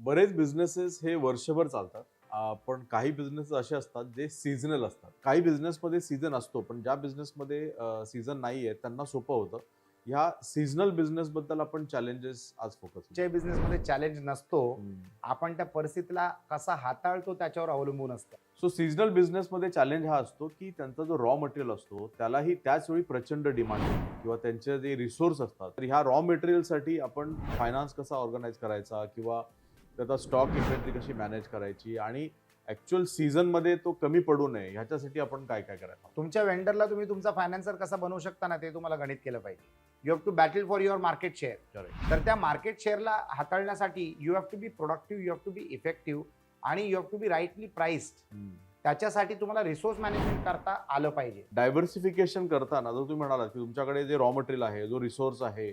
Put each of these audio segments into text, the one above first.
बरेच बिझनेसेस हे वर्षभर चालतात. पण काही बिझनेस असे असतात जे सीझनल असतात. काही बिझनेसमध्ये सीझन असतो, पण ज्या बिझनेसमध्ये सीझन नाहीये त्यांना सोपं होतं. ह्या सीझनल बिझनेसबद्दल आपण चॅलेंजेस आज फोकस करू. जे बिझनेसमध्ये चॅलेंज नसतो, हम्म. आपण त्या परिस्थितीला कसा हाताळतो त्याच्यावर अवलंबून असतं. सो सीझनल बिझनेसमध्ये चॅलेंज हा असतो, की त्यांचा जो रॉ मटेरियल असतो त्यालाही त्याच वेळी प्रचंड डिमांड असते किंवा त्यांचे जे रिसोर्स असतात. तर ह्या रॉ मटेरियलसाठी आपण फायनान्स कसा ऑर्गनाइज करायचा किंवा त्याचा स्टॉक इन्व्हेंटरी कशी मॅनेज करायची आणि ॲक्च्युअल सीझनमध्ये तो कमी पडू नये ह्याच्यासाठी आपण काय काय करायला हवं. तुमच्या वेंडरला तुम्ही तुमचा फायनान्सर कसा बनवू शकता ना, ते तुम्हाला गणित केलं पाहिजे. You have to battle for your market share. Correct. तर त्या मार्केट शेअरला हाताळण्यासाठी you have to be productive, you have to be effective आणि you have to be rightly priced. त्याच्यासाठी तुम्हाला रिसोर्स मॅनेजमेंट करता आलं पाहिजे. डायव्हर्सिफिकेशन करताना जो तुम्ही म्हणालात की तुमच्याकडे जे रॉ मटेरियल आहे, जो रिसोर्स आहे,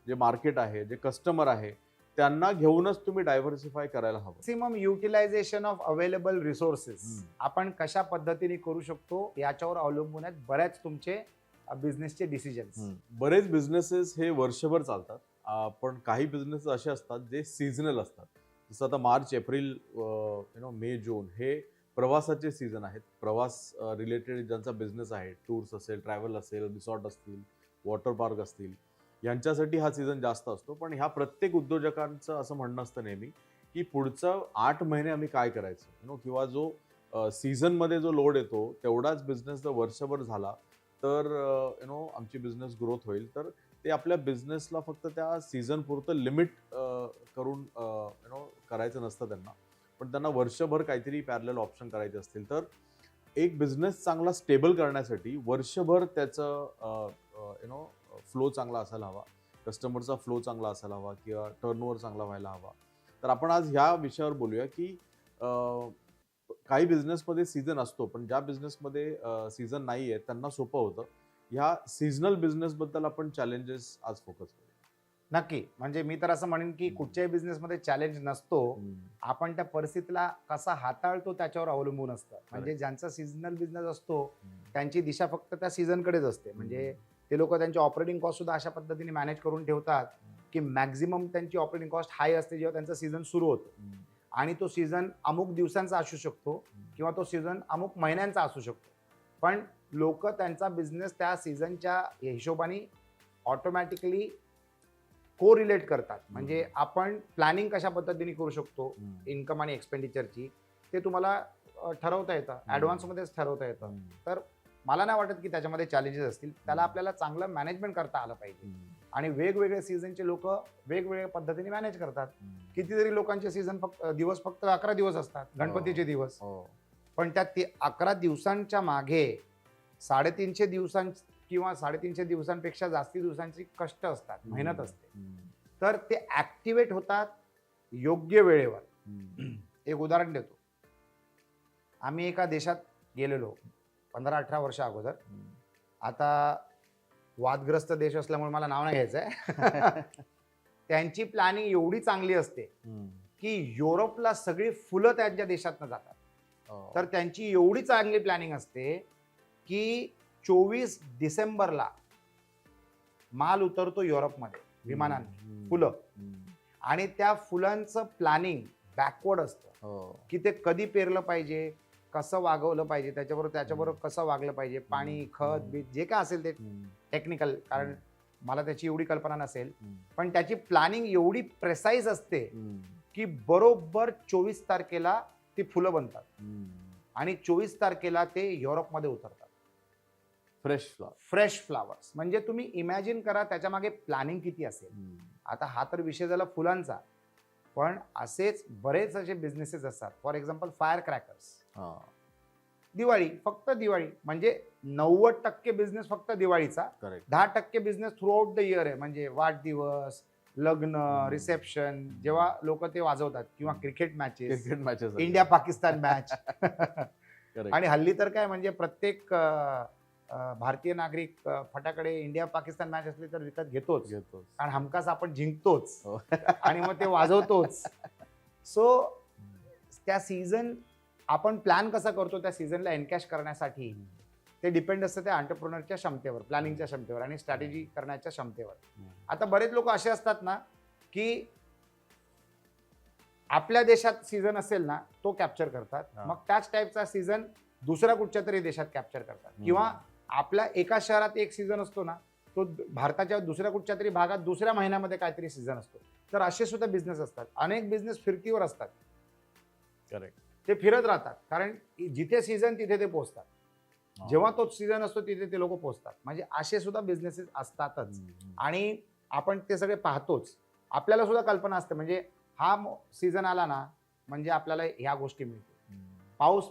जे मार्केट आहे, जे कस्टमर आहे, त्यांना घेऊनच तुम्ही डायव्हर्सिफाय करायला हवं. Maximum utilisation of available resources आपण कशा पद्धतीने करू शकतो याच्यावर अवलंबून आहेत बऱ्याच तुमचे बिझनेसचे डिसिजन्स. बरेच बिझनेसेस हे वर्षभर चालतात. पण काही बिझनेस असे असतात जे सीझनल असतात. जसं आता मार्च, एप्रिल, मे, जून हे प्रवासाचे सीझन आहेत. प्रवास रिलेटेड ज्यांचा बिझनेस आहे, टूर्स असेल, ट्रॅव्हल असेल, रिसॉर्ट असतील, वॉटर पार्क असतील, यांच्यासाठी हा सीझन जास्त असतो. पण ह्या प्रत्येक उद्योजकांचं असं म्हणणं असतं नेहमी की पुढचं 8 महिने आम्ही काय करायचं, किंवा जो सीझनमध्ये जो लोड येतो तेवढाच बिझनेस जर वर्षभर झाला तर आमची बिझनेस ग्रोथ होईल. तर ते आपल्या बिझनेसला फक्त त्या सीझन पुरतं लिमिट करून करायचं नसतं त्यांना. पण त्यांना वर्षभर काहीतरी पॅरलल ऑप्शन करायचे असतील तर एक बिझनेस चांगला स्टेबल करण्यासाठी वर्षभर त्याचं फ्लो चांगला असायला हवा, कस्टमरचा फ्लो चांगला असायला हवा किंवा टर्नओव्हर चांगला व्हायला हवा. तर आपण आज ह्या विषयावर बोलूया की काही बिझनेसमध्ये सीझन असतो, पण ज्या बिझनेसमध्ये सीझन नाही आहे त्यांना सोपं होतं. ह्या सीझनल बिझनेसबद्दल आपण चॅलेंजेस आज फोकस करू. नक्की. म्हणजे मी तर असं म्हणेन की कुठच्याही बिझनेसमध्ये चॅलेंज नसतो, आपण त्या परिस्थितीला कसा हाताळतो त्याच्यावर अवलंबून असतं. म्हणजे ज्यांचा सीझनल बिझनेस असतो त्यांची दिशा फक्त त्या सीझनकडेच असते. म्हणजे ते लोक त्यांचे ऑपरेटिंग कॉस्ट सुद्धा अशा पद्धतीने मॅनेज करून ठेवतात की मॅक्झिमम त्यांची ऑपरेटिंग कॉस्ट हाय असते जेव्हा त्यांचा सीझन सुरू होतो. आणि तो सीझन अमुक दिवसांचा असू शकतो किंवा तो सीझन अमुक महिन्यांचा असू शकतो. पण लोक त्यांचा बिझनेस त्या सीझनच्या हिशोबाने ऑटोमॅटिकली को रिलेट करतात. म्हणजे आपण प्लॅनिंग कशा पद्धतीने करू शकतो इन्कम आणि एक्सपेंडिचरची, ते तुम्हाला ठरवता येतं, ॲडव्हान्समध्येच ठरवता येतं. तर मला नाही वाटत की त्याच्यामध्ये चॅलेंजेस असतील. त्याला आपल्याला चांगलं मॅनेजमेंट करता आलं पाहिजे. आणि वेगवेगळे सीझनचे लोक वेगवेगळ्या पद्धतीने मॅनेज करतात. कितीतरी लोकांचे सीझन दिवस फक्त 11 दिवस असतात, गणपतीचे दिवस. पण त्या 11 दिवसांच्या मागे 350 दिवसां किंवा 350 दिवसांपेक्षा जास्ती दिवसांची कष्ट असतात, मेहनत असते. तर ते ऍक्टिव्हेट होतात योग्य वेळेवर. एक उदाहरण देतो. आम्ही एका देशात गेलेलो 15-18 वर्ष अगोदर. आता वादग्रस्त देश असल्यामुळे मला नाव नाही घ्यायचंय. त्यांची प्लॅनिंग एवढी चांगली असते की युरोपला सगळी फुलं त्यांच्या देशातनं जातात. तर त्यांची एवढी चांगली प्लॅनिंग असते की 24 डिसेंबरला माल उतरतो युरोपमध्ये विमानांनी, फुलं. आणि त्या फुलांचं प्लॅनिंग बॅकवर्ड असतं की ते कधी पेरलं पाहिजे, कसं वागवलं पाहिजे, त्याच्याबरोबर कसं वागलं पाहिजे, पाणी, खत, बीज जे काय असेल ते टेक्निकल, कारण मला त्याची एवढी कल्पना नसेल. पण त्याची प्लॅनिंग एवढी प्रेसाईज असते की बरोबर 24 तारखेला ती फुलं बनतात आणि 24 तारखेला ते युरोपमध्ये उतरतात. Fresh flowers. म्हणजे तुम्ही इमॅजिन करा त्याच्या मागे प्लॅनिंग किती असेल. आता हा तर विषय झाला फुलांचा, पण असेच बरेच असे बिझनेसेस असतात. For example fire crackers. Diwali, फक्त दिवाळी म्हणजे 90% बिझनेस फक्त दिवाळीचा. 10% business through out the year आहे. म्हणजे वाढदिवस, लग्न, रिसेप्शन, जेव्हा लोक ते वाजवतात, किंवा cricket matches, India Pakistan match. आणि हल्ली तर काय, म्हणजे प्रत्येक भारतीय नागरिक फटाकडे इंडिया पाकिस्तान मॅच असली तर विकत घेतोच. कारण हमखास आपण जिंकतोच आणि मग ते वाजवतोच. सो त्या सीझन आपण प्लॅन कसा करतो त्या सीझनला एनकॅश करण्यासाठी, ते डिपेंड असतं त्या एंटरप्रेन्योरच्या क्षमतेवर, प्लॅनिंगच्या क्षमतेवर आणि स्ट्रॅटेजी करण्याच्या क्षमतेवर. आता बरेच लोक असे असतात ना की आपल्या देशात सीझन असेल ना तो कॅप्चर करतात, हा. मग त्याच टाईपचा सीझन दुसऱ्या कुठच्या तरी देशात कॅप्चर करतात, किंवा आपल्या एका शहरात एक सीझन असतो ना तो भारताच्या दुसऱ्या कुठच्या तरी भागात दुसऱ्या महिन्यामध्ये काहीतरी सीझन असतो. तर असे सुद्धा बिझनेस असतात. अनेक बिझनेस फिरतीवर असतात. करेक्ट. ते फिरत राहतात, कारण जिथे सीझन तिथे ते पोहोचतात. जेव्हा तो सीझन असतो तिथे ते लोक पोहोचतात. म्हणजे असे सुद्धा बिझनेसेस असतातच. आणि आपण ते सगळे पाहतोच. आपल्याला सुद्धा कल्पना असते, म्हणजे हा सीझन आला ना म्हणजे आपल्याला ह्या गोष्टी मिळतील. पाऊस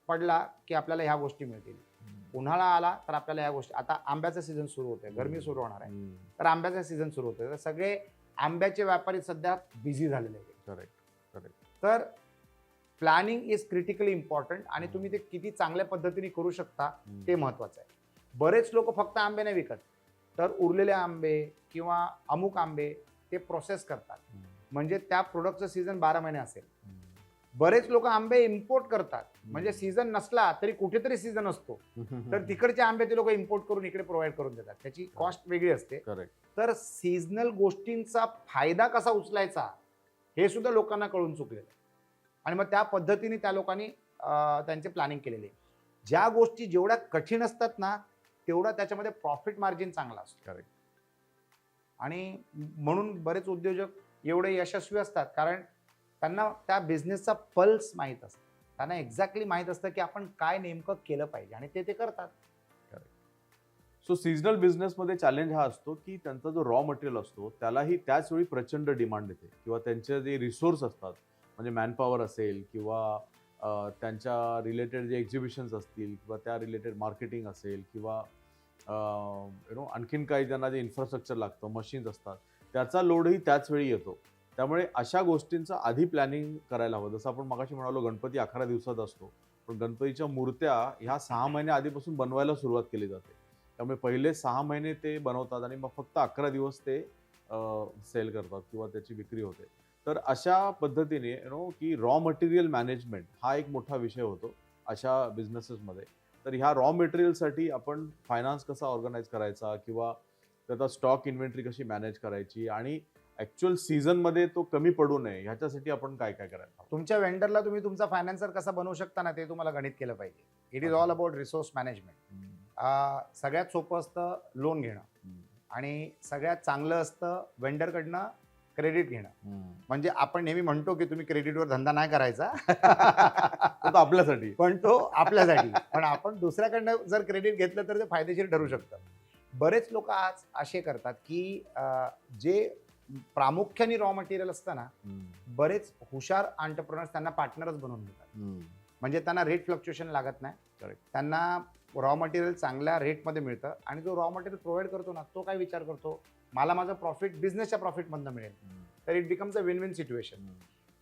पडला की आपल्याला ह्या गोष्टी मिळतील. उन्हाळा आला तर आपल्याला ह्या गोष्टी, आता आंब्याचा सीझन सुरू होतोय, गरमी सुरू होणार आहे, तर आंब्याचा सीझन सुरू होतोय, तर सगळे आंब्याचे व्यापारी सध्या बिझी झालेले आहेत. करेक्ट. तर प्लॅनिंग इज क्रिटिकली इम्पॉर्टंट, आणि तुम्ही ते किती चांगल्या पद्धतीने करू शकता ते महत्वाचं आहे. बरेच लोक फक्त आंबे नाही विकत, तर उरलेले आंबे किंवा अमुक आंबे ते प्रोसेस करतात, म्हणजे त्या प्रोडक्टचं सीझन 12 महिने असेल. बरेच लोक आंबे इम्पोर्ट करतात, म्हणजे सीझन नसला तरी कुठेतरी सीझन असतो, तर तिकडचे आंबे ते लोक इम्पोर्ट करून इकडे प्रोव्हाइड करून देतात. त्याची कॉस्ट वेगळी असते. करेक्ट. तर सीझनल गोष्टींचा फायदा कसा उचलायचा हे सुद्धा लोकांना कळून चुकलेलं आहे, आणि मग त्या पद्धतीने त्या लोकांनी त्यांचे प्लॅनिंग केलेले. ज्या गोष्टी जेवढ्या कठीण असतात ना तेवढा त्याच्यामध्ये प्रॉफिट मार्जिन चांगला असतो. करेक्ट. आणि म्हणून बरेच उद्योजक एवढे यशस्वी असतात, कारण त्यांना त्या बिझनेसचा पल्स माहीत असतो. त्यांना एक्झॅक्टली माहीत असतं की आपण काय नेमकं केलं पाहिजे, आणि ते करतात. सो सीझनल बिझनेसमध्ये चॅलेंज हा असतो की त्यांचा जो रॉ मटेरियल असतो त्यालाही त्याच वेळी प्रचंड डिमांड येते, किंवा त्यांचे जे रिसोर्स असतात, म्हणजे मॅनपॉवर असेल, किंवा त्यांच्या रिलेटेड जे एक्झिबिशन्स असतील, किंवा त्या रिलेटेड मार्केटिंग असेल, किंवा आणखीन काही त्यांना जे इन्फ्रास्ट्रक्चर लागतं, मशीन्स असतात, त्याचा लोडही त्याच वेळी येतो. त्यामुळे अशा गोष्टींचं आधी प्लॅनिंग करायला हवं. जसं आपण मगाशी म्हणालो गणपती 11 दिवसात असतो, पण गणपतीच्या मूर्त्या ह्या 6 महिने आधीपासून बनवायला सुरुवात केली जाते. त्यामुळे पहिले 6 महिने ते बनवतात आणि मग फक्त 11 दिवस ते सेल करतात किंवा त्याची विक्री होते. तर अशा पद्धतीने की रॉ मटेरियल मॅनेजमेंट हा एक मोठा विषय होतो अशा बिझनेसेसमध्ये. तर ह्या रॉ मटेरियलसाठी आपण फायनान्स कसा ऑर्गनाईज करायचा, किंवा त्याचा स्टॉक इन्व्हेंटरी कशी मॅनेज करायची, आणि ॲक्च्युअल सीझनमध्ये तो कमी पडू नये ह्याच्यासाठी आपण काय काय करायला हवं? तुमच्या वेंडरला तुम्ही तुमचा फायनान्सर कसा बनवू शकता ना ते तुम्हाला गणित केलं पाहिजे. It is all about resource management. सगळ्यात सोपं असतं लोन घेणं, आणि सगळ्यात चांगलं असतं वेंडरकडनं क्रेडिट घेणं. म्हणजे आपण नेहमी म्हणतो की तुम्ही क्रेडिटवर धंदा नाही करायचा, तो आपल्यासाठी. पण तो आपल्यासाठी. पण आपण दुसऱ्याकडनं जर क्रेडिट घेतलं तर ते फायदेशीर ठरू शकतं. बरेच लोक आज असे करतात की जे प्रामुख्याने रॉ मटेरियल असतं ना, बरेच हुशार एंटरप्रेन्योर्स त्यांना पार्टनरच बनवून घेतात. म्हणजे त्यांना रेट फ्लक्च्युएशन लागत नाही. Correct. त्यांना रॉ मटेरियल चांगल्या रेटमध्ये मिळतं, आणि जो रॉ मटेरियल प्रोव्हाइड करतो ना तो काय विचार करतो, मला माझं प्रॉफिट बिझनेसच्या प्रॉफिटमधनं मिळेल. तर it becomes a win win situation.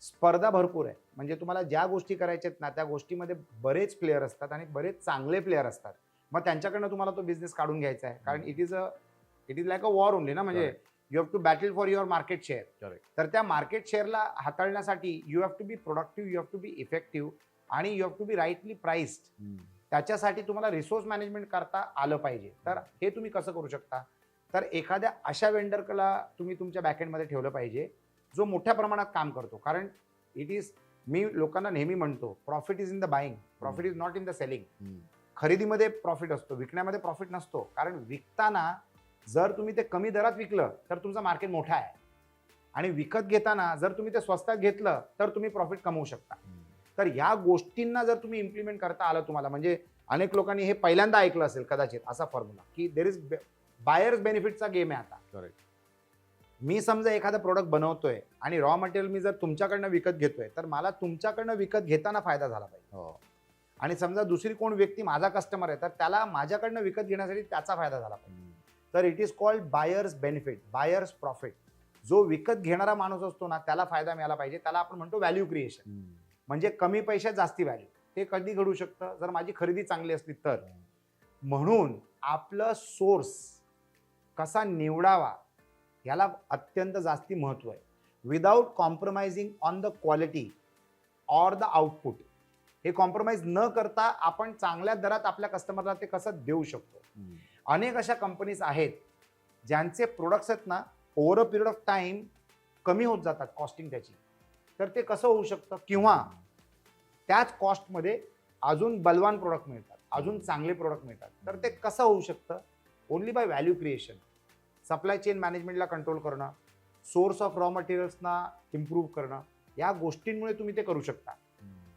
स्पर्धा भरपूर आहे, म्हणजे तुम्हाला ज्या गोष्टी करायच्या आहेत ना त्या गोष्टीमध्ये बरेच प्लेयर असतात, आणि बरेच चांगले प्लेयर असतात. मग त्यांच्याकडनं तुम्हाला तो बिझनेस काढून घ्यायचा आहे, कारण it is like a war only ना. म्हणजे you have to battle for your market share. Correct. तर त्या मार्केट शेअरला हाताळण्यासाठी you have to be productive, you have to be effective, आणि you have to be rightly priced. त्याच्यासाठी तुम्हाला resource management करता आलं पाहिजे. तर हे तुम्ही कसं करू शकता, तर एखाद्या अशा वेंडरला तुम्ही तुमच्या बॅकएंडमध्ये ठेवलं पाहिजे जो मोठ्या प्रमाणात काम करतो. कारण इट इज, मी लोकांना नेहमी म्हणतो, profit is in the buying, profit is not in the selling. खरेदीमध्ये प्रॉफिट असतो, विकण्यामध्ये प्रॉफिट नसतो. कारण विकताना जर तुम्ही ते कमी दरात विकलं तर तुमचं मार्केट मोठा आहे, आणि विकत घेताना जर तुम्ही ते स्वस्तात घेतलं तर तुम्ही प्रॉफिट कमवू शकता. तर ह्या गोष्टींना जर तुम्ही इम्प्लिमेंट करता आलं तुम्हाला, म्हणजे अनेक लोकांनी हे पहिल्यांदा ऐकलं असेल कदाचित असा फॉर्म्युला, की देर इज बायर्स बेनिफिटचा गेम आहे आता. Correct. मी समजा एखादा प्रोडक्ट बनवतोय आणि रॉ मटेरियल मी जर तुमच्याकडनं विकत घेतोय, तर मला तुमच्याकडनं विकत घेताना फायदा झाला पाहिजे. आणि समजा दुसरी कोण व्यक्ती माझा कस्टमर आहे तर त्याला माझ्याकडनं विकत घेण्यासाठी त्याचा फायदा झाला पाहिजे. तर it is called buyers benefit, buyers profit. जो विकत घेणारा माणूस असतो ना त्याला फायदा मिळाला पाहिजे. त्याला आपण म्हणतो व्हॅल्यू क्रिएशन. म्हणजे कमी पैशात जास्ती व्हॅल्यू. ते कधी घडू शकतं जर माझी खरेदी चांगली असली तर. म्हणून आपलं सोर्स कसा निवडावा याला अत्यंत जास्ती महत्त्व आहे. Without compromising on the quality or the output. हे कॉम्प्रोमाइज न करता आपण चांगल्या दरात आपल्या कस्टमरला ते कसं देऊ शकतो. अनेक अशा कंपनीज आहेत ज्यांचे प्रोडक्ट्स आहेत ना over a period of time कमी होत जातात कॉस्टिंग त्याची, तर ते कसं होऊ शकतं? किंवा त्याच कॉस्टमध्ये अजून बलवान प्रोडक्ट मिळतात, अजून चांगले प्रोडक्ट मिळतात. तर ते कसं होऊ शकतं? Only by value creation. Supply chain मॅनेजमेंटला कंट्रोल करणं, सोर्स ऑफ रॉ मटेरियल्सना इम्प्रूव्ह करणं, या गोष्टींमुळे तुम्ही ते करू शकता.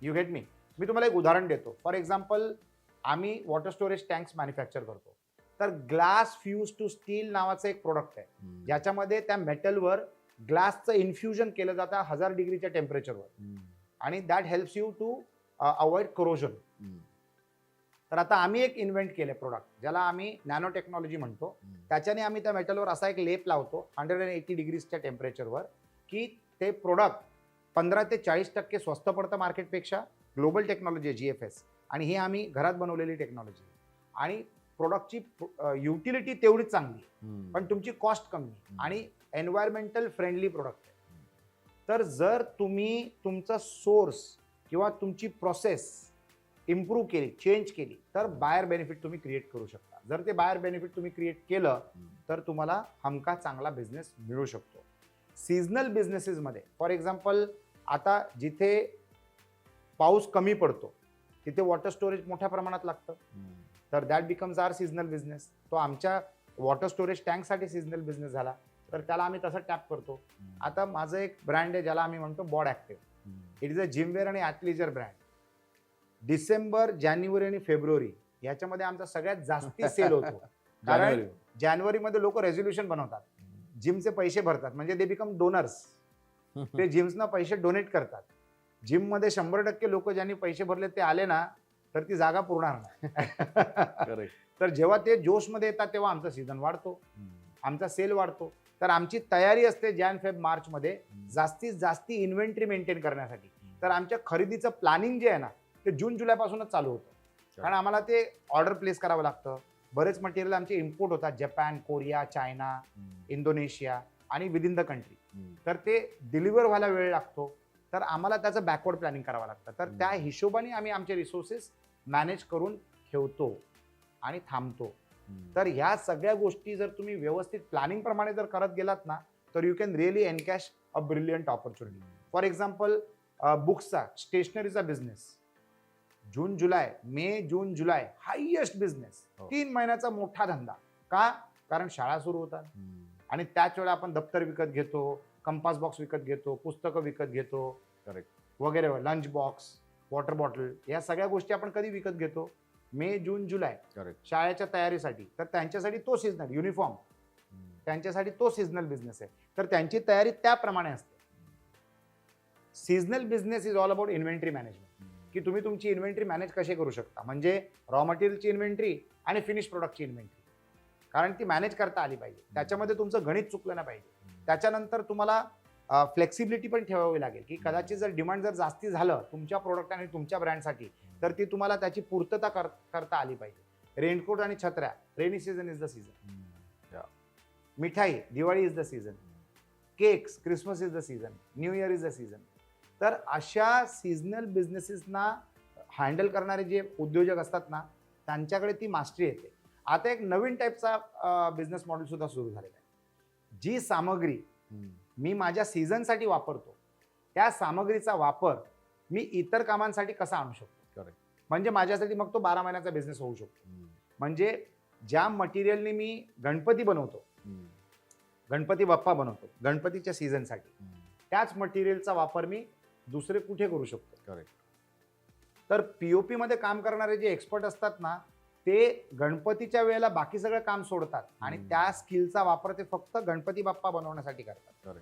यू गेट मी? मी तुम्हाला एक उदाहरण देतो. फॉर एक्झाम्पल, आम्ही वॉटर स्टोरेज टँक्स मॅन्युफॅक्चर करतो. तर ग्लास फ्यूज टू स्टील नावाचं एक प्रोडक्ट आहे, ज्याच्यामध्ये त्या मेटलवर ग्लासचं इन्फ्युजन केलं जातं 1000 डिग्रीच्या टेम्परेचरवर, आणि that helps you to avoid corrosion. तर आता आम्ही एक इन्व्हेंट केलं प्रोडक्ट, ज्याला आम्ही नॅनो टेक्नॉलॉजी म्हणतो. त्याच्याने आम्ही त्या मेटलवर असा एक लेप लावतो 180 डिग्रीजच्या टेम्परेचरवर, की ते प्रोडक्ट 15 ते 40% स्वस्त पडतं मार्केटपेक्षा. ग्लोबल टेक्नॉलॉजी आहे GFS, आणि ही आम्ही घरात बनवलेली टेक्नॉलॉजी, आणि प्रोडक्टची युटिलिटी तेवढीच चांगली, पण तुमची कॉस्ट कमी, आणि एन्व्हायरमेंटल फ्रेंडली प्रोडक्ट आहे. तर जर तुम्ही तुमचा सोर्स किंवा तुमची प्रोसेस इम्प्रूव्ह केली, चेंज केली, तर बायर बेनिफिट तुम्ही क्रिएट करू शकता. जर ते बायर बेनिफिट तुम्ही क्रिएट केलं, तर तुम्हाला हमका चांगला बिझनेस मिळू शकतो. सीझनल बिझनेसेसमध्ये फॉर एक्झाम्पल, आता जिथे पाऊस कमी पडतो तिथे वॉटर स्टोरेज मोठ्या प्रमाणात लागतं, तर that becomes our seasonal business. तो आमच्या वॉटर स्टोरेज टँकसाठी सीझनल बिझनेस झाला, तर त्याला आम्ही तसं टॅप करतो. आता माझं एक ब्रँड आहे ज्याला आम्ही म्हणतो bod active. It is a gymwear आणि ॲथलीजर ब्रँड. डिसेंबर, जानेवारी आणि फेब्रुवारी याच्यामध्ये आमचा सगळ्यात जास्ती सेल होतो. कारण जानेवारीमध्ये लोक रेझोल्युशन बनवतात, जिमचे पैसे भरतात, म्हणजे दे बिकम डोनर्स. ते जिम्सना पैसे डोनेट करतात. जिममध्ये 100% लोक ज्यांनी पैसे भरले ते आले ना, तर ती जागा पुरणार नाही. तर जेव्हा ते जोशमध्ये येतात तेव्हा आमचा सीझन वाढतो, आमचा सेल वाढतो. तर आमची तयारी असते जॅन फेब मार्चमध्ये जास्तीत जास्ती इन्व्हेंटरी मेंटेन करण्यासाठी. तर आमच्या खरेदीचं प्लॅनिंग जे आहे ना, ते जून जुलैपासूनच चालू होतं, कारण आम्हाला ते ऑर्डर प्लेस करावं लागतं. बरेच मटेरियल आमचे इम्पोर्ट होतात, जपान, कोरिया, चायना, इंडोनेशिया आणि विदिन द कंट्री. तर ते डिलिव्हर व्हायला वेळ लागतो, तर आम्हाला त्याचं बॅकवर्ड प्लॅनिंग करावं लागतं. तर त्या हिशोबाने आम्ही आमचे रिसोर्सेस मॅनेज करून ठेवतो आणि थांबतो. तर ह्या सगळ्या गोष्टी जर तुम्ही व्यवस्थित प्लॅनिंग प्रमाणे जर करत गेलात ना, तर you can really encash a brilliant opportunity. For example, बुक्सचा, स्टेशनरीचा बिझनेस, जून जुलै, मे जून जुलै हायएस्ट बिझनेस, 3 महिन्याचा मोठा धंदा. का? कारण शाळा सुरू होतात, आणि त्याच वेळेला आपण दप्तर विकत घेतो, कंपास बॉक्स विकत घेतो, पुस्तकं विकत घेतो, वगैरे, लंच बॉक्स, वॉटर बॉटल, या सगळ्या गोष्टी आपण कधी विकत घेतो? मे जून जुलै, शाळेच्या तयारीसाठी. तर त्यांच्यासाठी तो सीझनल युनिफॉर्म, त्यांच्यासाठी तो सीझनल बिझनेस आहे. तर त्यांची तयारी त्याप्रमाणे असते. Seasonal business is all about inventory management, की तुम्ही तुमची इन्व्हेंटरी मॅनेज कशी करू शकता. म्हणजे रॉ मटेरियलची इन्व्हेंटरी आणि फिनिश प्रोडक्टची इन्व्हेंटरी, कारण ती मॅनेज करता आली पाहिजे. त्याच्यामध्ये तुमचं गणित चुकलं नाही पाहिजे. त्याच्यानंतर तुम्हाला फ्लेक्सिबिलिटी पण ठेवावी लागेल, की कदाचित जर डिमांड जर जास्ती झालं तुमच्या प्रोडक्ट आणि तुमच्या ब्रँडसाठी, तर ती तुम्हाला त्याची पूर्तता करता आली पाहिजे. रेनकोट आणि छत्र्या, rainy season is the season. Mithai, Diwali is the season. Cakes, Christmas is the season. New year is the season. तर अशा सीझनल बिझनेसेसना हँडल करणारे जे उद्योजक असतात ना, त्यांच्याकडे ती मास्टरी येते. आता एक नवीन टाईपचा बिझनेस मॉडेल सुद्धा सुरू झालेला आहे. जी सामग्री मी माझ्या सीझनसाठी वापरतो, त्या सामग्रीचा वापर मी इतर कामांसाठी कसा आणू शकतो. म्हणजे माझ्यासाठी मग तो 12 महिन्याचा बिझनेस होऊ शकतो. म्हणजे ज्या मटेरियलने मी गणपती बनवतो, गणपती बाप्पा बनवतो गणपतीच्या सीझनसाठी, त्याच मटेरियलचा वापर मी दुसरे कुठे करू शकतो. तर पीओपी मध्ये काम करणारे जे एक्सपर्ट असतात ना, ते गणपतीच्या वेळेला बाकी सगळं काम सोडतात आणि त्या स्किलचा वापर ते फक्त गणपती बाप्पा बनवण्यासाठी करतात.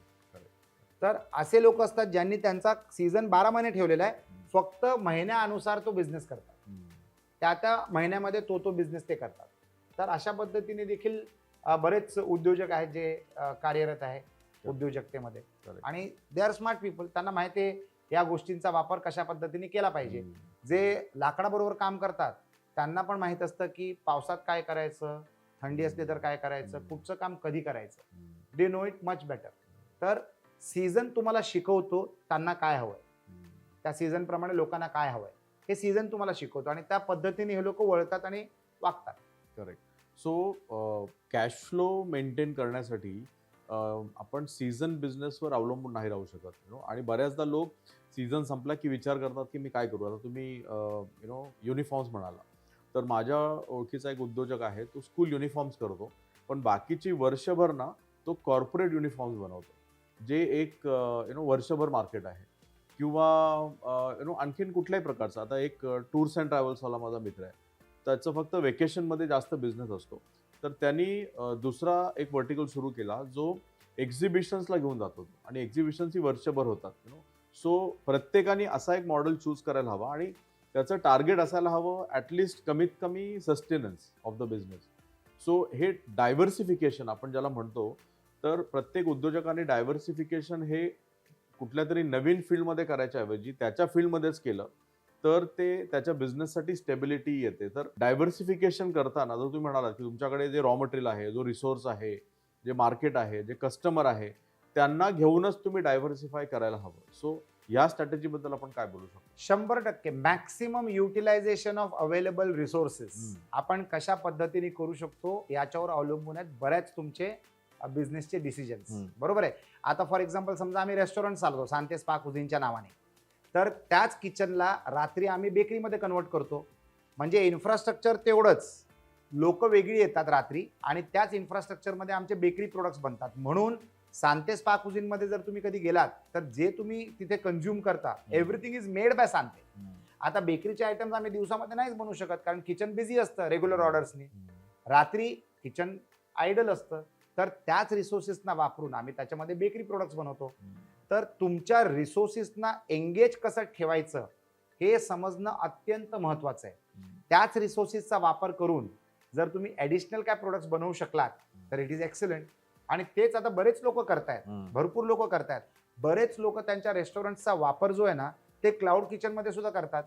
तर असे लोक असतात ज्यांनी त्यांचा सीझन 12 महिने ठेवलेला आहे, फक्त महिन्यानुसार तो बिझनेस करतात. त्या महिन्यामध्ये तो बिझनेस ते करतात. तर अशा पद्धतीने देखील बरेच उद्योजक आहेत जे कार्यरत आहे उद्योजकतेमध्ये, आणि दे आर स्मार्ट पीपल. त्यांना माहिती आहे या गोष्टींचा वापर कशा पद्धतीने केला पाहिजे. जे लाकडाबरोबर काम करतात त्यांना पण माहित असतं की पावसात काय करायचं, थंडी असली तर काय करायचं, कुठचं काम कधी करायचं. They know it much better. तर सीझन तुम्हाला शिकवतो त्यांना काय हवंय, त्या सीझन प्रमाणे लोकांना काय हवंय हे सीझन तुम्हाला शिकवतो, आणि त्या पद्धतीने हे लोक वळतात आणि वागतात. Correct. So cash flow maintain करण्यासाठी आपण सीझन बिझनेसवर अवलंबून नाही राहू शकत आणि बऱ्याचदा लोक सीझन संपला की विचार करतात की मी काय करू. आता तुम्ही युनिफॉर्म्स म्हणाला, तर माझ्या ओळखीचा एक उद्योजक आहे, तो स्कूल युनिफॉर्म्स करतो, पण बाकीची वर्षभर ना तो कॉर्पोरेट युनिफॉर्म्स बनवतो, जे एक वर्षभर मार्केट आहे. किंवा आणखीन कुठल्याही प्रकारचं. आता एक टूर्स अँड ट्रॅव्हल्सवाला माझा मित्र आहे, त्याचं फक्त वेकेशनमध्ये जास्त बिझनेस असतो. तर त्यांनी दुसरा एक व्हर्टिकल सुरू केला, जो एक्झिबिशन्सला घेऊन जातो आणि एक्झिबिशन्स ही वर्षभर होतात. सो प्रत्येकाने असा एक मॉडेल चूज करायला हवा आणि त्याचं टार्गेट असायला हवं ॲटलिस्ट कमीत कमी sustenance of the business. So हे डायव्हर्सिफिकेशन आपण ज्याला म्हणतो, तर प्रत्येक उद्योजकाने डायव्हर्सिफिकेशन हे कुठल्या तरी नवीन फील्डमध्ये करायच्या ऐवजी त्याच्या फील्डमध्येच केलं, तर ते त्याच्या बिझनेससाठी स्टेबिलिटी येते. तर डायव्हर्सिफिकेशन करताना जर तुम्ही म्हणालात की तुमच्याकडे जे रॉ मटेरियल आहे, जो रिसोर्स आहे, जे मार्केट आहे, जे कस्टमर आहे, त्यांना घेऊनच तुम्ही डायव्हर्सिफाय करायला हवं. सो या स्ट्रॅटेजीबद्दल आपण काय बोलू शकतो? 100% maximum utilisation of available resources आपण कशा पद्धतीने करू शकतो याच्यावर अवलंबून आहेत बऱ्याच तुमचे बिझनेसचे डिसिजन्स. बरोबर आहे. आता फॉर एक्झाम्पल समजा आम्ही रेस्टॉरंट चालवतो सांते स्पा कुझिनच्या नावाने, तर त्याच किचनला रात्री आम्ही बेकरीमध्ये कन्वर्ट करतो. म्हणजे इन्फ्रास्ट्रक्चर तेवढंच, लोक वेगळी येतात रात्री आणि त्याच इन्फ्रास्ट्रक्चरमध्ये आमचे बेकरी प्रोडक्ट्स बनतात. म्हणून सांते स्पा कुझिनमध्ये जर तुम्ही कधी गेलात तर जे तुम्ही तिथे कन्झ्युम करता एव्हरीथिंग इज मेड बाय सांते. आता बेकरीचे आयटम्स आम्ही दिवसामध्ये नाहीच बनवू शकत, कारण किचन बिझी असतं रेग्युलर ऑर्डर्सनी. रात्री किचन आयडल असतं, तर त्याच रिसोर्सेसना वापरून आम्ही त्याच्यामध्ये बेकरी प्रोडक्ट्स बनवतो. तर तुमच्या रिसोर्सेसना एंगेज कसं ठेवायचं हे समजणं अत्यंत महत्वाचं आहे. त्याच रिसोर्सेसचा वापर करून जर तुम्ही ॲडिशनल काय प्रोडक्ट्स बनवू शकलात तर इट इज एक्सलंट. आणि तेच आता बरेच लोक करतायत, भरपूर लोक करतायत. बरेच लोक त्यांच्या रेस्टॉरंटचा वापर जो आहे ना ते क्लाउड किचनमध्ये सुद्धा करतात.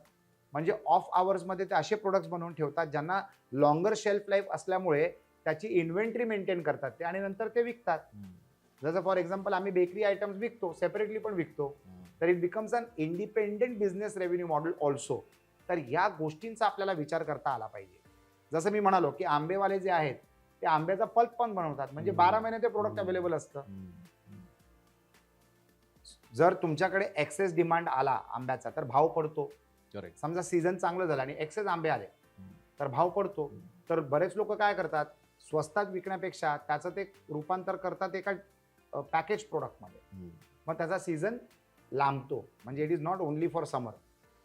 म्हणजे ऑफ आवर्समध्ये ते असे प्रोडक्ट्स बनवून ठेवतात ज्यांना लॉंगर शेल्फ लाईफ असल्यामुळे त्याची इन्व्हेंटरी मेंटेन करतात ते आणि नंतर ते विकतात. जसं फॉर एक्झाम्पल आम्ही बेकरी आयटम्स विकतो, सेपरेटली पण विकतो, तर it becomes an independent business revenue model also. तर या गोष्टींचा आपल्याला विचार करता आला पाहिजे. जसं मी म्हणालो की आंबेवाले जे आहेत ते आंब्याचा पल्प पण बनवतात, म्हणजे 12 महिने ते प्रोडक्ट अवेलेबल असतं. जर तुमच्याकडे एक्सेस डिमांड आला आंब्याचा तर भाव पडतो. समजा सीझन चांगलं झालं आणि एक्सेस आंबे आले तर भाव पडतो. तर बरेच लोक काय करतात, स्वस्तात विकण्यापेक्षा त्याचं ते रूपांतर करतात एका पॅकेज प्रोडक्टमध्ये. मग त्याचा सीझन लांबतो. म्हणजे it is not only for summer.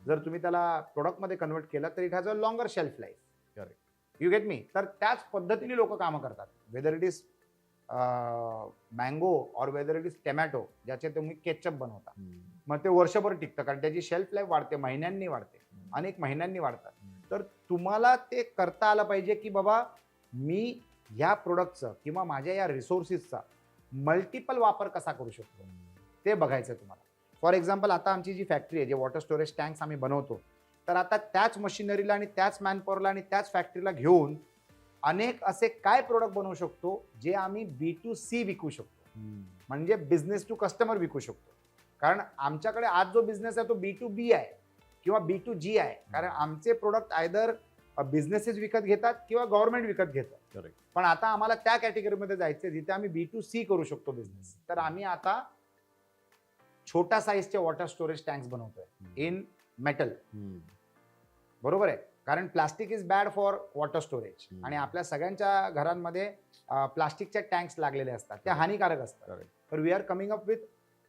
जर तुम्ही त्याला प्रोडक्टमध्ये कन्वर्ट केलं तर it has a longer shelf life. Correct. You get me. तर त्याच पद्धतीने लोक कामं करतात. Whether it is mango or whether it is tomato, ज्याचे तुम्ही केचप बनवता, मग ते वर्षभर टिकतं कारण त्याची शेल्फ लाईफ वाढते, महिन्यांनी वाढते, अनेक महिन्यांनी वाढतात. तर तुम्हाला ते करता आलं पाहिजे की बाबा मी ह्या प्रोडक्टचं किंवा माझ्या या रिसोर्सेसचा मल्टिपल वापर कसा करू शकतो ते बघायचं तुम्हाला. फॉर एक्झाम्पल आता आमची जी फॅक्टरी आहे, जे वॉटर स्टोरेज टँक्स आम्ही बनवतो, तर आता त्याच मशिनरीला आणि त्याच मॅनपॉवरला आणि त्याच फॅक्टरीला घेऊन अनेक असे काय प्रोडक्ट बनवू शकतो जे आम्ही B2C विकू शकतो, म्हणजे बिझनेस टू कस्टमर विकू शकतो. कारण आमच्याकडे आज जो बिझनेस आहे तो B2B आहे किंवा B2G आहे, कारण आमचे प्रोडक्ट आयदर बिझनेसेस विकत घेतात किंवा गव्हर्नमेंट विकत घेतात. पण आता आम्हाला त्या कॅटेगरीमध्ये जायचं जिथे आम्ही B2C करू शकतो बिझनेस. तर आम्ही आता छोट्या साईजचे वॉटर स्टोरेज टँक्स बनवतोय इन मेटल. बरोबर आहे, कारण plastic is bad for water storage आणि आपल्या सगळ्यांच्या घरांमध्ये प्लास्टिकच्या टँक्स लागलेले असतात, त्या हानिकारक असतात. तर we are coming up with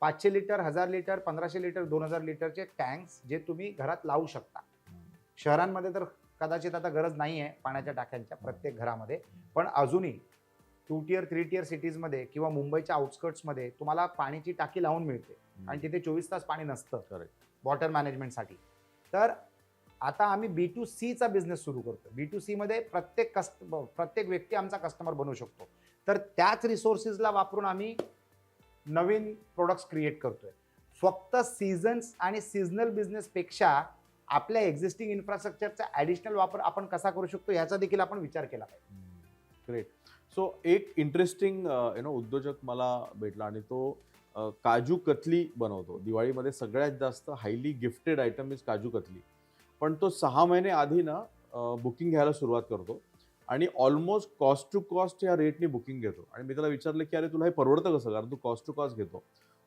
500 litre, 1000 litre, 1500 litre, 2000 लिटरचे टँक्स जे तुम्ही घरात लावू शकता. शहरांमध्ये तर कदाचित आता गरज नाही आहे पाण्याच्या टाक्यांच्या प्रत्येक घरामध्ये, पण अजूनही 2 tier 3 tier सिटीजमध्ये किंवा मुंबईच्या आउटस्कर्ट्समध्ये तुम्हाला पाण्याची टाकी लावून मिळते आणि तिथे 24 तास पाणी नसतं वॉटर मॅनेजमेंटसाठी. तर आता आम्ही B2C चा बिझनेस सुरू करतो. B2C मध्ये प्रत्येक व्यक्ती आमचा कस्टमर बनू शकतो. तर त्याच रिसोर्सेसला वापरून आम्ही नवीन प्रोडक्ट्स क्रिएट करतोय. फक्त सीझन्स आणि सीझनल बिझनेसपेक्षा आपल्या एक्झिस्टिंग इन्फ्रास्ट्रक्चरचा ॲडिशनल वापर आपण कसा करू शकतो याचा देखील आपण विचार केला पाहिजे. ग्रेट. सो एक इंटरेस्टिंग उद्योजक मला भेटला आणि तो काजू कतली बनवतो. दिवाळीमध्ये सगळ्यात जास्त highly gifted item is kaju katli. पण तो 6 महिने आधी ना बुकिंग घ्यायला सुरुवात करतो आणि ऑलमोस्ट कॉस्ट टू कॉस्ट या रेटने बुकिंग घेतो. आणि मी त्याला विचारलं की अरे तुला हे परवडतं कसं, कारण तू कॉस्ट टू कॉस्ट घेतो.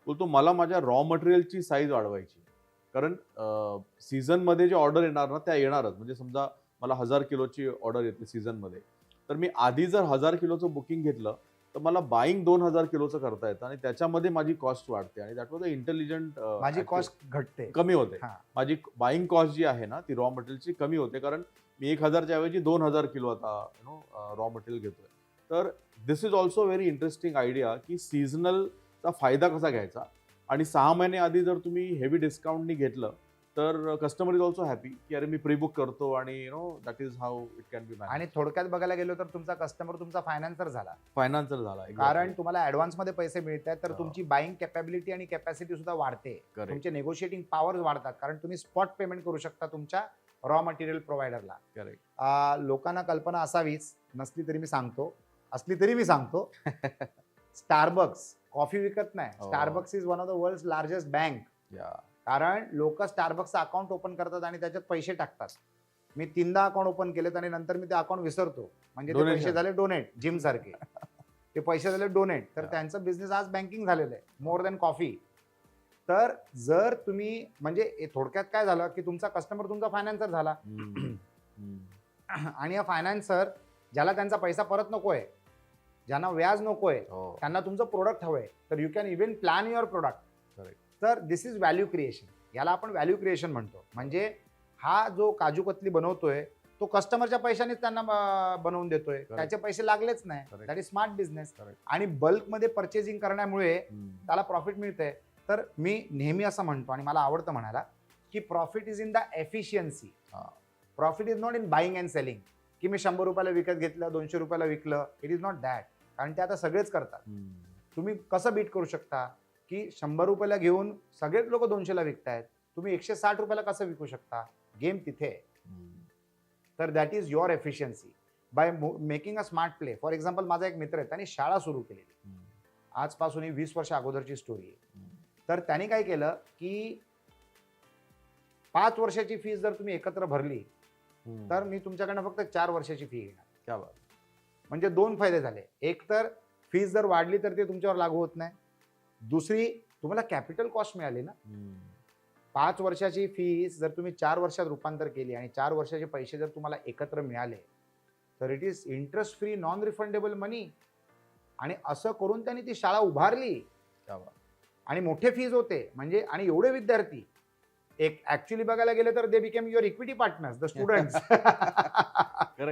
बोलतो मला माझ्या रॉ मटेरियलची साईज वाढवायची, कारण सीझनमध्ये जे ऑर्डर येणार ना त्या येणारच. म्हणजे समजा मला 1000 किलोची ऑर्डर येते सीझनमध्ये, तर मी आधी जर 1000 किलोचं बुकिंग घेतलं तर मला बाईंग 2000 किलोचं करता येतं आणि त्याच्यामध्ये माझी कॉस्ट वाढते. आणि दॅट वॉज अ इंटेलिजंट, माझी कॉस्ट घटते. कमी होते. हा. माझी बाईंग कॉस्ट जी आहे ना ती रॉ मटेरियलची कमी होते, कारण मी 1000च्या ऐवजी 2000 किलो आता रॉ मटेरियल घेतोय. तर this is also very interesting idea की सीझनलचा फायदा कसा घ्यायचा. आणि 6 महिने आधी जर तुम्ही हेवी डिस्काउंटनी घेतलं तर कस्टमर इज ऑल्सो हॅपी की अरे मी प्री बुक करतो आणि that is how it can be manage. आणि थोडक्यात बघायला गेलो तर तुमचा कस्टमर तुमचा फायनान्सर झाला, फायनान्सर झाला. कारण तुम्हाला ऍडव्हान्स मध्ये पैसे मिळतात, तर हा. तुमची बाईंग कॅपॅबिलिटी आणि कॅपॅसिटी सुद्धा वाढते. Correct. तुमचे नेगोशिएटिंग पॉवर वाढतात, कारण तुम्ही स्पॉट पेमेंट करू शकता तुमच्या रॉ मटेरियल प्रोव्हायडरला. करेक्ट. लोकांना कल्पना असावीच, नसली तरी मी सांगतो, असली तरी मी सांगतो. स्टारबक्स कॉफी विकत नाही. हो. Starbucks is one of the world largest bank. या कारण लोक स्टारबक्सचं अकाउंट ओपन करतात आणि त्याच्यात पैसे टाकतात. मी 3दा अकाउंट ओपन केलेत आणि नंतर मी ते अकाउंट विसरतो. म्हणजे ते Donation. पैसे झाले डोनेट, जिम सारखे. ते पैसे झाले डोनेट. तर Yeah. त्यांचं बिझनेस आज बँकिंग झालेलं आहे, मोर दॅन कॉफी. तर जर तुम्ही म्हणजे थोडक्यात काय झालं की तुमचा कस्टमर तुमचा फायनान्सर झाला. आणि या फायनान्सर ज्याला त्यांचा पैसा परत नकोय, ज्यांना व्याज नकोय, त्यांना तुमचं प्रोडक्ट हवंय, तर you can even plan your product. तर दिस इज व्हॅल्यू क्रिएशन. याला आपण व्हॅल्यू क्रिएशन म्हणतो. म्हणजे हा जो काजू कतली बनवतोय तो कस्टमरच्या पैशानेच त्यांना बनवून देतोय, त्याचे पैसे लागलेच नाही. That is smart business. आणि बल्कमध्ये परचेसिंग करण्यामुळे त्याला प्रॉफिट मिळतंय. तर मी नेहमी असं म्हणतो आणि मला आवडतं म्हणायला की profit is in the efficiency. Profit is not in buying and selling, की मी 100 रुपयाला विकत घेतलं, 200 रुपयाला विकलं. It is not that. कारण ते आता सगळेच करतात. तुम्ही कसं बीट करू शकता की 100 रुपयाला घेऊन सगळेच लोक 200ला विकतायत, तुम्ही 160 रुपयाला कसं विकू शकता? गेम तिथे आहे. तर that is your efficiency by making a smart play. For example, माझा एक मित्र आहे, त्यांनी शाळा सुरू केलेली. आजपासून ही 20 वर्ष अगोदरची स्टोरी आहे. तर त्यांनी काय केलं की 5 वर्षाची फीस जर तुम्ही एकत्र भरली तर मी तुमच्याकडनं फक्त 4 वर्षाची फी घेणार. क्या बात. म्हणजे 2 फायदे झाले. एक तर फीस जर वाढली तर ते तुमच्यावर लागू होत नाही. दुसरी, तुम्हाला कॅपिटल कॉस्ट मिळाली ना. 5 वर्षाची फीस जर तुम्ही 4 वर्षात रूपांतर केली आणि 4 वर्षाचे पैसे जर तुम्हाला एकत्र मिळाले तर it is interest free, non refundable money. आणि असं करून त्यांनी ती शाळा उभारली. क्या बात. आणि मोठे फीज होते म्हणजे, आणि एवढे विद्यार्थी, एक ऍक्च्युअली बघायला गेले तर they became your equity partners, the students,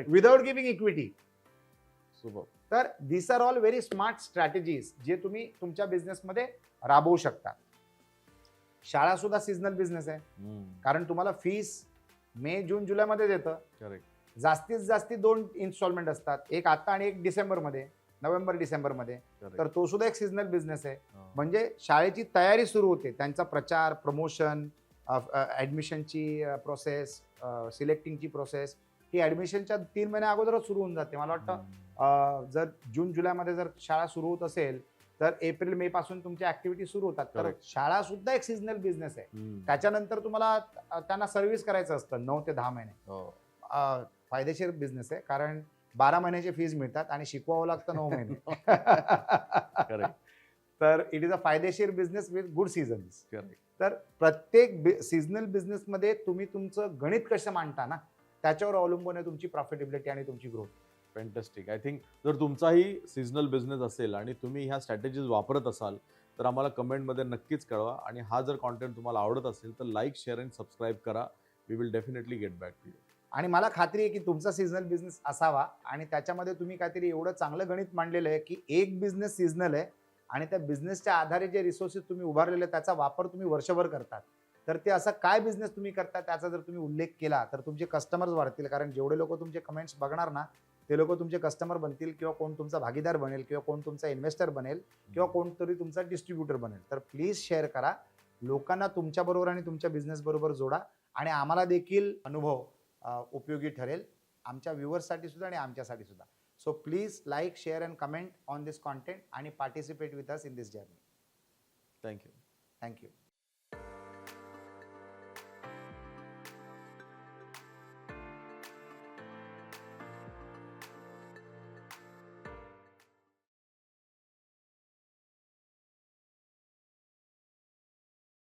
without giving equity. Super. तर this are all very smart strategies जे तुम्ही तुमच्या बिझनेसमध्ये राबवू शकता. शाळा सुद्धा सीझनल बिझनेस आहे, कारण तुम्हाला फीस मे, जून, जुलैमध्ये देतं. करेक्ट. जास्तीत जास्ती 2 इन्स्टॉलमेंट असतात, एक आता आणि एक डिसेंबरमध्ये, नोव्हेंबर डिसेंबरमध्ये. तर तो सुद्धा एक सीझनल बिझनेस आहे. म्हणजे शाळेची तयारी सुरू होते, त्यांचा प्रचार, प्रमोशन, ॲडमिशनची प्रोसेस, सिलेक्टिंगची प्रोसेस ही ॲडमिशनच्या 3 महिन्या अगोदरच सुरू होऊन जाते. मला वाटतं जर जून जुलैमध्ये जर शाळा सुरू होत असेल तर एप्रिल मे पासून तुमच्या ऍक्टिव्हिटी सुरू होतात. तर शाळा सुद्धा एक सीझनल बिझनेस आहे. त्याच्यानंतर तुम्हाला त्यांना सर्व्हिस करायचं असतं 9 ते 10 महिने. फायदेशीर बिझनेस आहे, कारण 12 महिन्याची फीज मिळतात आणि शिकवावं लागतं 9 महिने. तर इट इज अ फायदेशीर बिझनेस विथ गुड सीझन्स. तर प्रत्येक सीझनल बिझनेसमध्ये तुम्ही तुमचं गणित कसं मांडता ना, त्याच्यावर अवलंबून आहे तुमची प्रॉफिटेबिलिटी आणि तुमची ग्रोथ. फॅन्टॅस्टिक. आय थिंक जर तुमचाही सीझनल बिझनेस असेल आणि तुम्ही ह्या स्ट्रॅटेजीज वापरत असाल तर आम्हाला कमेंटमध्ये नक्कीच कळवा. आणि हा जर कॉन्टेंट तुम्हाला आवडत असेल तर लाईक, शेअर अँड सबस्क्राईब करा. We will definitely get back to you. आणि मला खात्री आहे की तुमचा सीझनल बिझनेस असावा आणि त्याच्यामध्ये तुम्ही काहीतरी एवढं चांगलं गणित मांडलेलं आहे की एक बिझनेस सीझनल आहे आणि त्या बिझनेसच्या आधारे जे रिसोर्सेस तुम्ही उभारलेले त्याचा वापर तुम्ही वर्षभर करतात. तर ते असं काय बिझनेस तुम्ही करता त्याचा जर तुम्ही उल्लेख केला तर तुमचे कस्टमर्स वाढतील. कारण जेवढे लोक तुमचे कमेंट्स बघणार ना ते लोक तुमचे कस्टमर बनतील, किंवा कोण तुमचा भागीदार बनेल, किंवा कोण तुमचा इन्व्हेस्टर बनेल, किंवा कोणतरी तुमचा डिस्ट्रीब्युटर बनेल. तर प्लीज शेअर करा, लोकांना तुमच्याबरोबर आणि तुमच्या बिझनेस बरोबर जोडा. आणि आम्हाला देखील अनुभव उपयोगी ठरेल, आमच्या व्ह्युअर्ससाठी सुद्धा आणि आमच्यासाठी सुद्धा. So please like, share and comment on this content आणि participate with us in this journey. Thank you. Thank you.